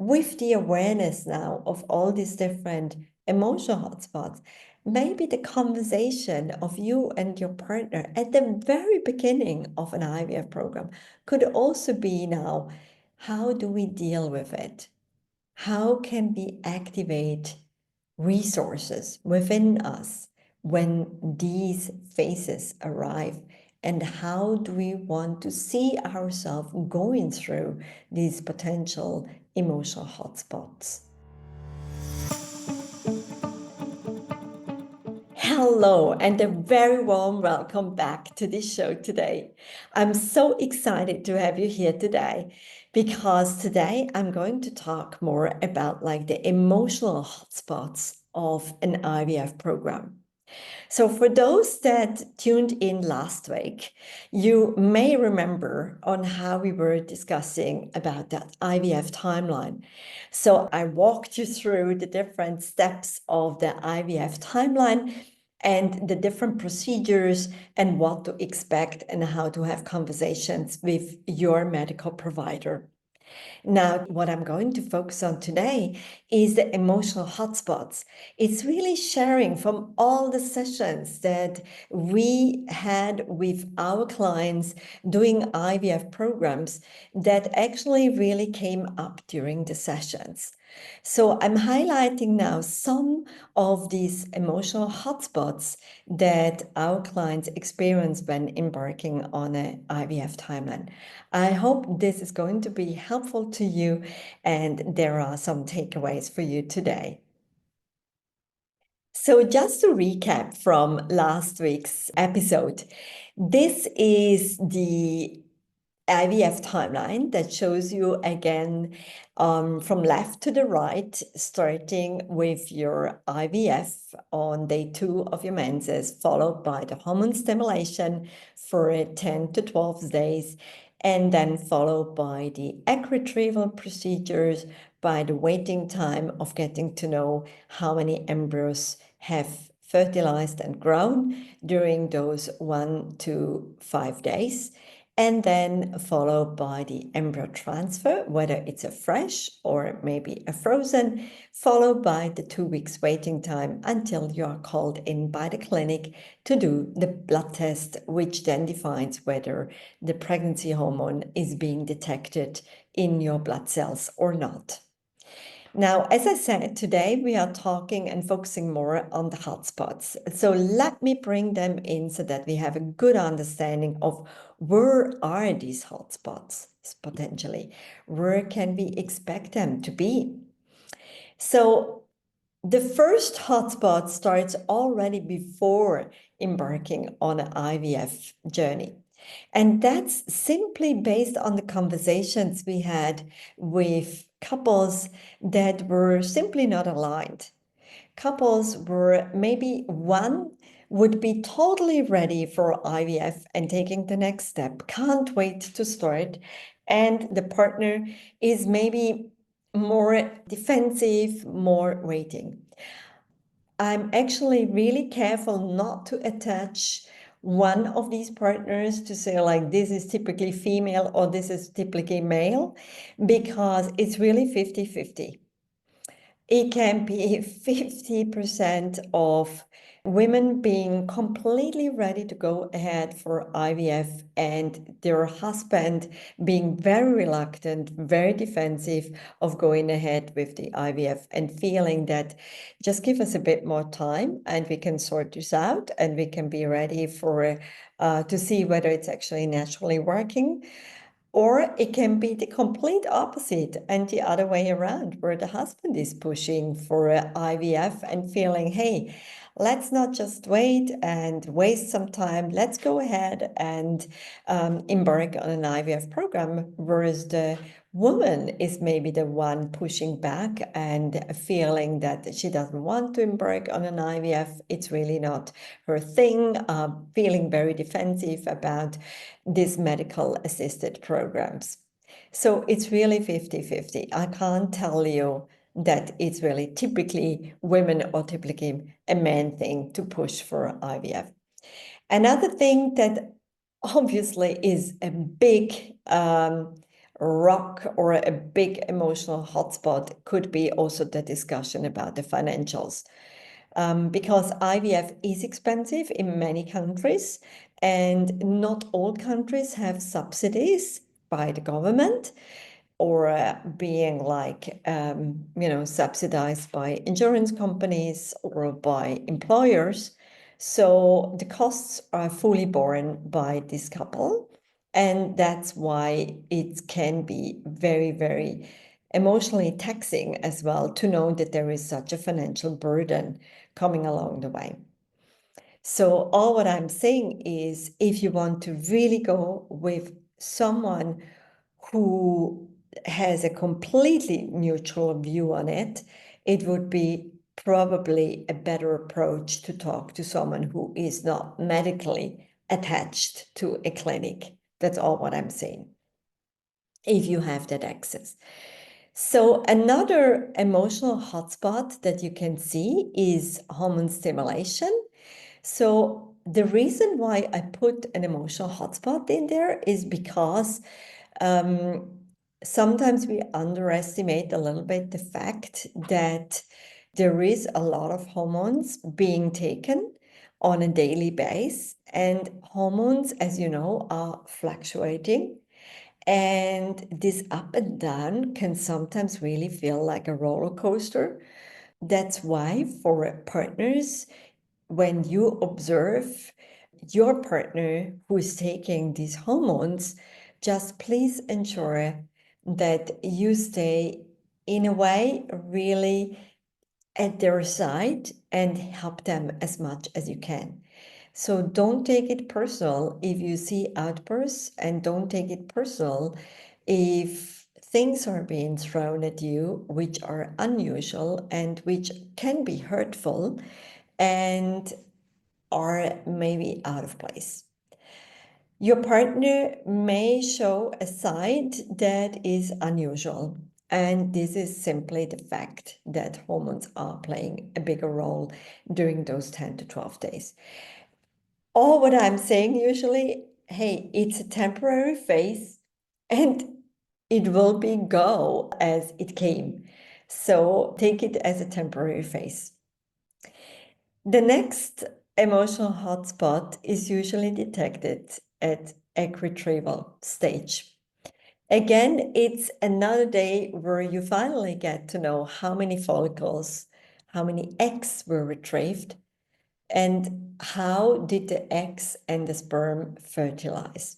with the awareness now of all these different emotional hotspots, maybe the conversation of you and your partner at the very beginning of an IVF program could also be now, how do we deal with it? How can we activate resources within us when these phases arrive? And how do we want to see ourselves going through these potential emotional hotspots? Hello, and a very warm welcome back to this show today. I'm so excited to have you here today because today I'm going to talk more about like the emotional hotspots of an IVF program. So for those that tuned in last week, you may remember on how we were discussing about that IVF timeline. So I walked you through the different steps of the IVF timeline and the different procedures and what to expect and how to have conversations with your medical provider. Now, what I'm going to focus on today is the emotional hotspots. It's really sharing from all the sessions that we had with our clients doing IVF programs that actually really came up during the sessions. So I'm highlighting now some of these emotional hotspots that our clients experience when embarking on an IVF timeline. I hope this is going to be helpful to you and there are some takeaways for you today. So just to recap from last week's episode, this is the IVF timeline that shows you again from left to the right, starting with your IVF on day 2 of your menses, followed by the hormone stimulation for 10 to 12 days, and then followed by the egg retrieval procedures, by the waiting time of getting to know how many embryos have fertilized and grown during those 1 to 5 days, and then followed by the embryo transfer, whether it's a fresh or maybe a frozen, followed by the 2 weeks waiting time until you are called in by the clinic to do the blood test, which then defines whether the pregnancy hormone is being detected in your blood cells or not. Now, as I said, today we are talking and focusing more on the hotspots. So let me bring them in so that we have a good understanding of where are these hotspots potentially? Where can we expect them to be? So the first hotspot starts already before embarking on an IVF journey. And that's simply based on the conversations we had with couples that were simply not aligned. Couples were maybe one would be totally ready for IVF and taking the next step, can't wait to start. And the partner is maybe more defensive, more waiting. I'm actually really careful not to attach one of these partners to say like this is typically female or this is typically male, because it's really 50-50. It can be 50% of women being completely ready to go ahead for IVF and their husband being very reluctant, very defensive of going ahead with the IVF and feeling that just give us a bit more time and we can sort this out and we can be ready for to see whether it's actually naturally working. Or it can be the complete opposite and the other way around, where the husband is pushing for IVF and feeling, hey, let's not just wait and waste some time. Let's go ahead and embark on an IVF program, whereas the woman is maybe the one pushing back and feeling that she doesn't want to embark on an IVF. It's really not her thing, feeling very defensive about these medical assisted programs. So it's really 50-50. I can't tell you that it's really typically women or typically a man thing to push for IVF. Another thing that obviously is a big rock or a big emotional hotspot could be also the discussion about the financials. Because IVF is expensive in many countries, and not all countries have subsidies by the government or being like, subsidized by insurance companies or by employers. So the costs are fully borne by this couple. And that's why it can be very, very emotionally taxing as well to know that there is such a financial burden coming along the way. So all what I'm saying is, if you want to really go with someone who has a completely neutral view on it, it would be probably a better approach to talk to someone who is not medically attached to a clinic. That's all what I'm saying, if you have that access. So another emotional hotspot that you can see is hormone stimulation. So the reason why I put an emotional hotspot in there is because sometimes we underestimate a little bit the fact that there is a lot of hormones being taken on a daily basis, and hormones, as you know, are fluctuating. And this up and down can sometimes really feel like a roller coaster. That's why for partners, when you observe your partner who is taking these hormones, just please ensure that you stay in a way really at their side and help them as much as you can. So don't take it personal if you see outbursts, and don't take it personal if things are being thrown at you which are unusual and which can be hurtful and are maybe out of place. Your partner may show a side that is unusual, and this is simply the fact that hormones are playing a bigger role during those 10 to 12 days. All what I'm saying usually, hey, it's a temporary phase and it will be go as it came. So take it as a temporary phase. The next emotional hotspot is usually detected at egg retrieval stage. Again, it's another day where you finally get to know how many follicles, how many eggs were retrieved, and how did the eggs and the sperm fertilize.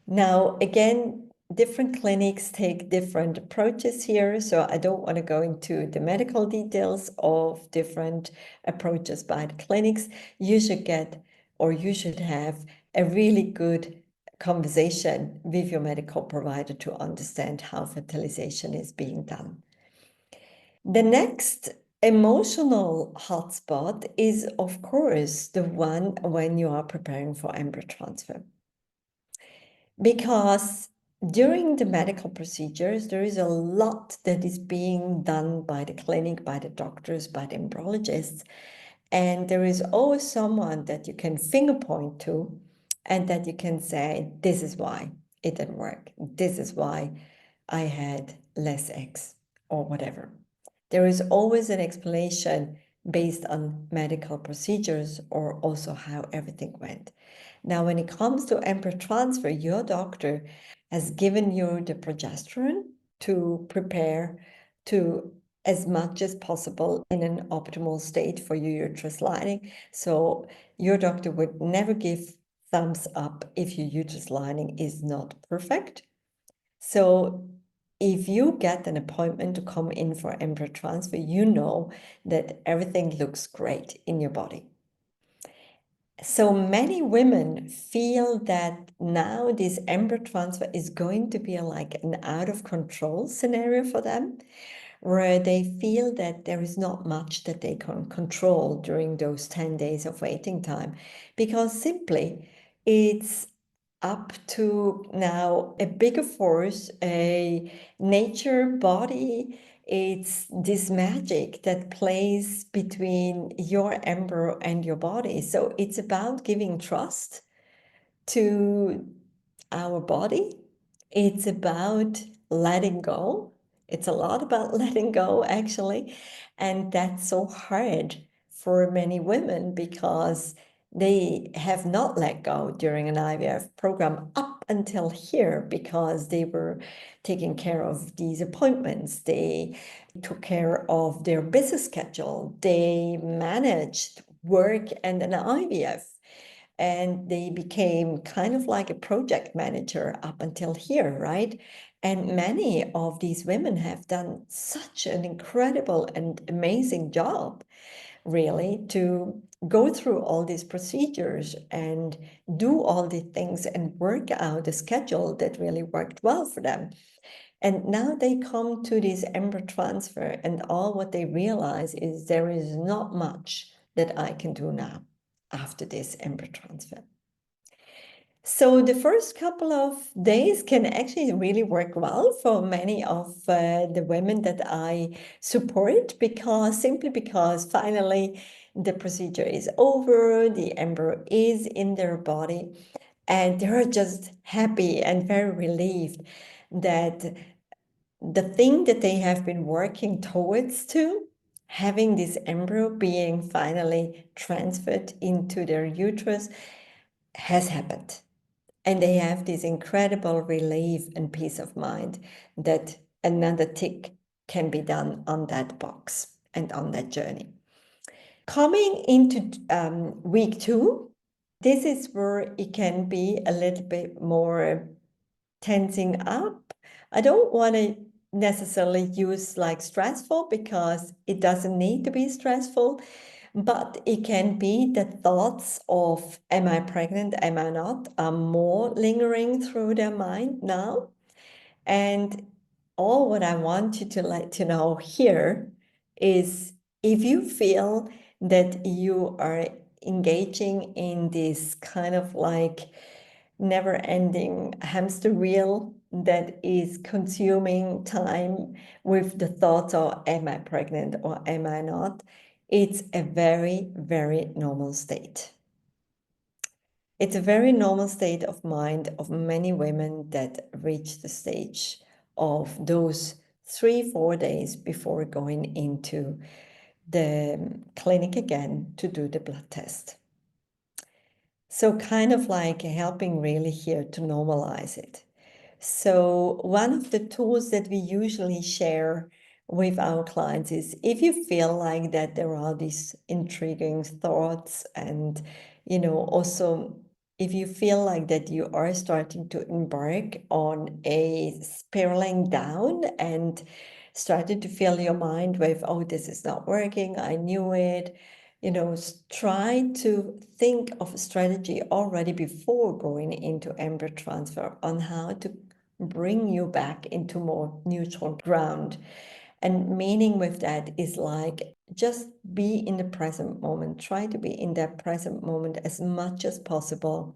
Now, again, different clinics take different approaches here, so I don't want to go into the medical details of different approaches by the clinics. You should get, or you should have, a really good conversation with your medical provider to understand how fertilization is being done. The next emotional hotspot is, of course, the one when you are preparing for embryo transfer. Because during the medical procedures, there is a lot that is being done by the clinic, by the doctors, by the embryologists. And there is always someone that you can finger point to and that you can say, this is why it didn't work. This is why I had less eggs or whatever. There is always an explanation based on medical procedures or also how everything went. Now, when it comes to embryo transfer, your doctor has given you the progesterone to prepare to as much as possible in an optimal state for your uterus lining. So your doctor would never give thumbs up if your uterus lining is not perfect. So if you get an appointment to come in for embryo transfer, you know that everything looks great in your body. So many women feel that now this embryo transfer is going to be like an out of control scenario for them, where they feel that there is not much that they can control during those 10 days of waiting time, because simply it's up to now a bigger force, a nature body. It's this magic that plays between your embryo and your body. So it's about giving trust to our body, It's about letting go. It's a lot about letting go, actually. And that's so hard for many women because they have not let go during an IVF program up until here because they were taking care of these appointments. They took care of their busy schedule. They managed work and an IVF. And they became kind of like a project manager up until here, right? And many of these women have done such an incredible and amazing job, really, to go through all these procedures and do all the things and work out a schedule that really worked well for them. And now they come to this embryo transfer, and all what they realize is there is not much that I can do now after this embryo transfer. So the first couple of days can actually really work well for many of the women that I support simply because finally the procedure is over, the embryo is in their body, and they're just happy and very relieved that the thing that they have been working towards to, having this embryo being finally transferred into their uterus, has happened. And they have this incredible relief and peace of mind that another tick can be done on that box and on that journey. Coming into week 2, this is where it can be a little bit more tensing up. I don't want to necessarily use like stressful because it doesn't need to be stressful. But it can be the thoughts of, am I pregnant, am I not, are more lingering through their mind now. And all what I want you to let you know here is if you feel that you are engaging in this kind of like never-ending hamster wheel that is consuming time with the thoughts of, am I pregnant or am I not? It's a very, very normal state. It's a very normal state of mind of many women that reach the stage of those 3-4 days before going into the clinic again to do the blood test. So kind of like helping really here to normalize it. So one of the tools that we usually share with our clients is if you feel like that there are these intriguing thoughts and, also if you feel like that you are starting to embark on a spiraling down and started to fill your mind with, oh, this is not working, I knew it, try to think of a strategy already before going into embryo transfer on how to bring you back into more neutral ground. And meaning with that is like just be in the present moment. Try to be in that present moment as much as possible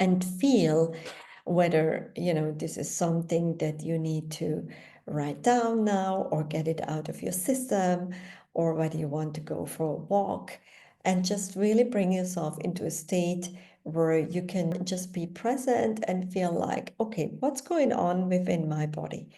and feel whether, this is something that you need to write down now or get it out of your system, or whether you want to go for a walk and just really bring yourself into a state where you can just be present and feel like, okay, what's going on within my body?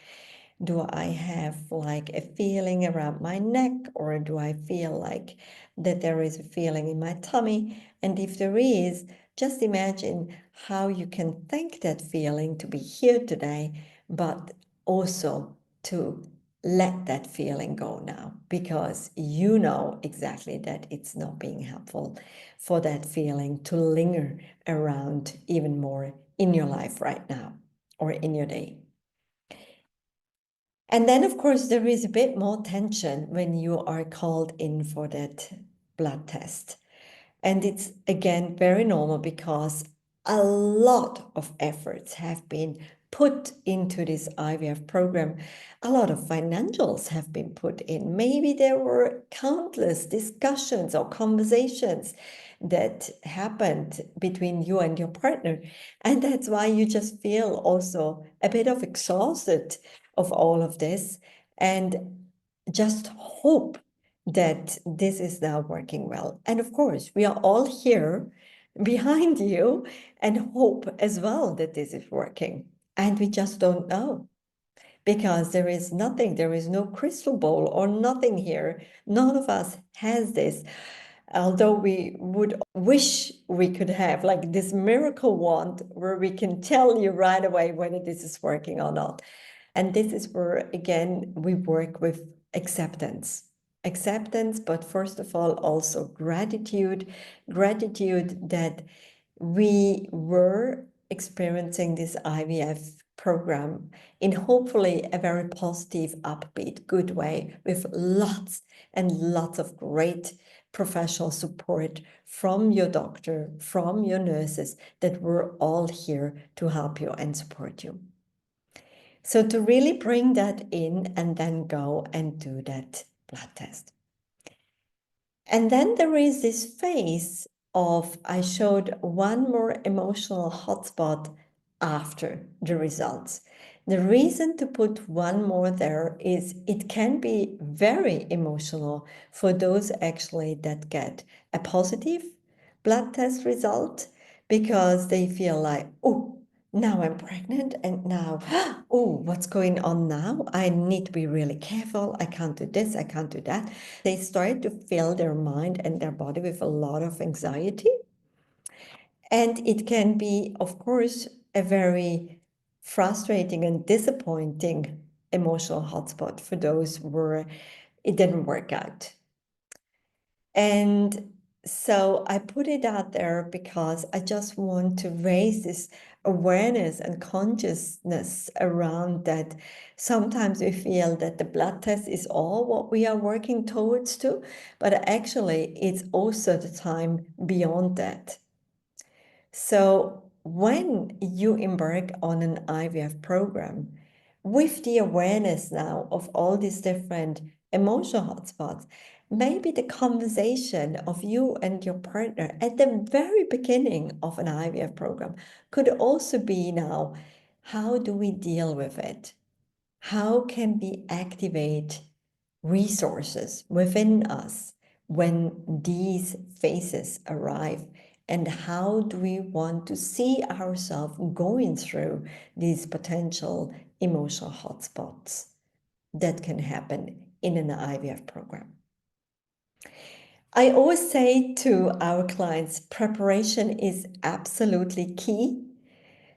Do I have like a feeling around my neck, or do I feel like that there is a feeling in my tummy? And if there is, just imagine how you can thank that feeling to be here today, but also to let that feeling go now, because you know exactly that it's not being helpful for that feeling to linger around even more in your life right now or in your day. And then, of course, there is a bit more tension when you are called in for that blood test. And it's, again, very normal because a lot of efforts have been put into this IVF program. A lot of financials have been put in. Maybe there were countless discussions or conversations that happened between you and your partner. And that's why you just feel also a bit of exhausted of all of this and just hope that this is now working well. And of course, we are all here behind you and hope as well that this is working. And we just don't know because there is nothing, there is no crystal ball or nothing here. None of us has this. Although we would wish we could have like this miracle wand where we can tell you right away whether this is working or not. And this is where, again, we work with acceptance. Acceptance, but first of all, also gratitude that we were experiencing this IVF program in hopefully a very positive, upbeat, good way with lots and lots of great professional support from your doctor, from your nurses, that we're all here to help you and support you. So to really bring that in and then go and do that blood test. And then there is this phase of, I showed one more emotional hotspot after the results. The reason to put one more there is it can be very emotional for those actually that get a positive blood test result, because they feel like, oh, now I'm pregnant and now, oh, what's going on now? I need to be really careful. I can't do this, I can't do that. They start to fill their mind and their body with a lot of anxiety. And it can be, of course, a very frustrating and disappointing emotional hotspot for those where it didn't work out. And so I put it out there because I just want to raise this awareness and consciousness around that. Sometimes we feel that the blood test is all what we are working towards to, but actually it's also the time beyond that. So when you embark on an IVF program, with the awareness now of all these different emotional hotspots, maybe the conversation of you and your partner at the very beginning of an IVF program could also be now, how do we deal with it? How can we activate resources within us when these phases arrive? And how do we want to see ourselves going through these potential emotional hotspots that can happen in an IVF program? I always say to our clients, preparation is absolutely key.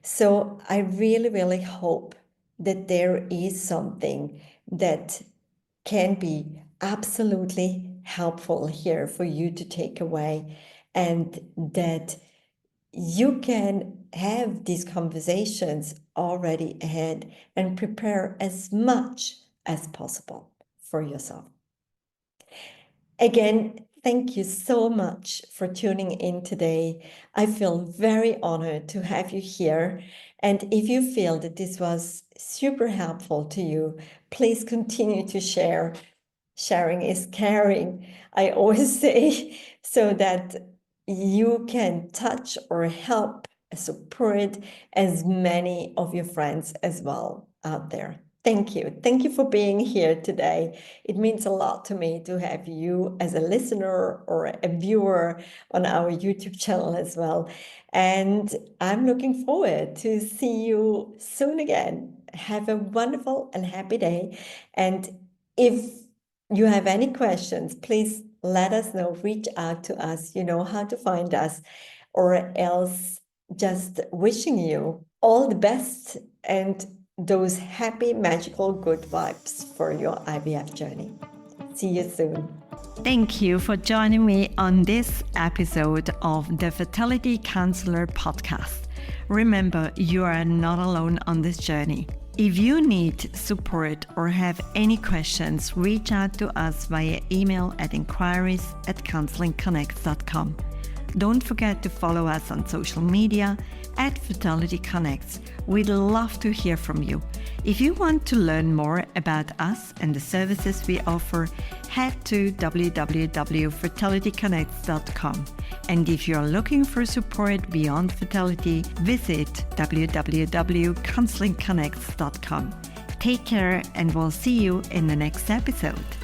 So I really, really hope that there is something that can be absolutely helpful here for you to take away, and that you can have these conversations already ahead and prepare as much as possible for yourself. Again, thank you so much for tuning in today. I feel very honored to have you here. And if you feel that this was super helpful to you, please continue to share. Sharing is caring, I always say, so that you can touch or help support as many of your friends as well out there. Thank you. Thank you for being here today. It means a lot to me to have you as a listener or a viewer on our YouTube channel as well. And I'm looking forward to see you soon again. Have a wonderful and happy day. And if you have any questions, please let us know. Reach out to us. You know how to find us, or else just wishing you all the best and those happy, magical, good vibes for your IVF journey. See you soon. Thank you for joining me on this episode of the Fertility Counselor podcast. Remember, you are not alone on this journey. If you need support or have any questions, reach out to us via email at inquiries@counselingconnects.com. Don't forget to follow us on social media at Fertility Connects. We'd love to hear from you. If you want to learn more about us and the services we offer, head to www.fertilityconnects.com. And if you're looking for support beyond fertility, visit www.counselingconnects.com. Take care, and we'll see you in the next episode.